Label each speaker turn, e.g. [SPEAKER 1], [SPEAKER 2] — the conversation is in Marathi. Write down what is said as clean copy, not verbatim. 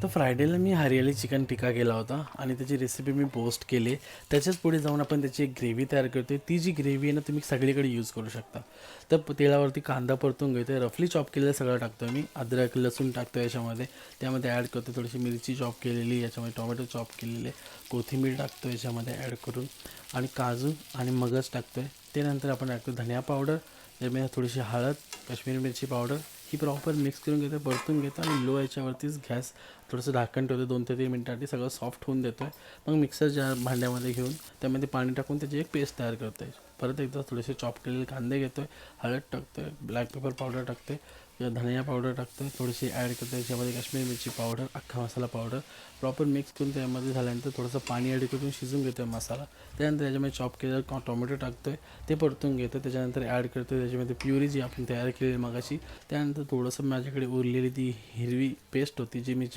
[SPEAKER 1] तर फ्रायडेला मी हरियाली चिकन टिक्का केला होता आणि त्याची रेसिपी मी पोस्ट केली. त्याच्याच पुढे जाऊन आपण त्याची एक ग्रेव्ही तयार करतो आहे. ती जी ग्रेव्ही आहे ना तुम्ही सगळीकडे यूज करू शकता. तर तेलावरती कांदा परतून घेतो आहे, रफली चॉप केलेलं सगळं टाकतो आहे मी. अद्रक लसूण टाकतो आहे याच्यामध्ये. त्यामध्ये ॲड करतो थोडीशी मिरची चॉप केलेली, याच्यामध्ये टोमॅटो चॉप केलेले, कोथिंबीर टाकतो याच्यामध्ये ॲड करून आणि काजू आणि मगज टाकतो आहे. त्यानंतर आपण टाकतो धनिया पावडर, त्यामध्ये थोडीशी हळद, काश्मीरी मिरची पावडर. ही प्रॉपर मिक्स करून घेतो, परतून घेतो आणि लो याच्यावरतीच गॅस थोडंसं झाकण ठेवतो. 2 ते 3 मिनिटांनी सगळं सॉफ्ट होऊन देतो आहे. मग मिक्सर जार भांड्यामध्ये घेऊन त्यामध्ये पाणी टाकून त्याची एक पेस्ट तयार करतो आहे. परत एकदा थोडेसे चॉप केलेले कांदे घेतो आहे, हळद टाकतो आहे, ब्लॅक पेपर पावडर टाकतो आहे, किंवा धनिया पावडर टाकतो आहे, थोडीशी ॲड करतो आहे त्याच्यामध्ये काश्मीरी मिरची पावडर, अख्खा मसाला पावडर. प्रॉपर मिक्स करून त्यामध्ये झाल्यानंतर थोडंसं पाणी ॲड करून शिजून घेतो आहे मसाला. त्यानंतर त्याच्यामध्ये चॉप केलेलं टोमॅटो टाकतो आहे, ते परतून घेतो. त्याच्यानंतर ॲड करतो आहे त्याच्यामध्ये प्युरी जी आपण तयार केलेली मगाशी. त्यानंतर थोडंसं माझ्याकडे उरलेली ती हिरवी पेस्ट होती जी मी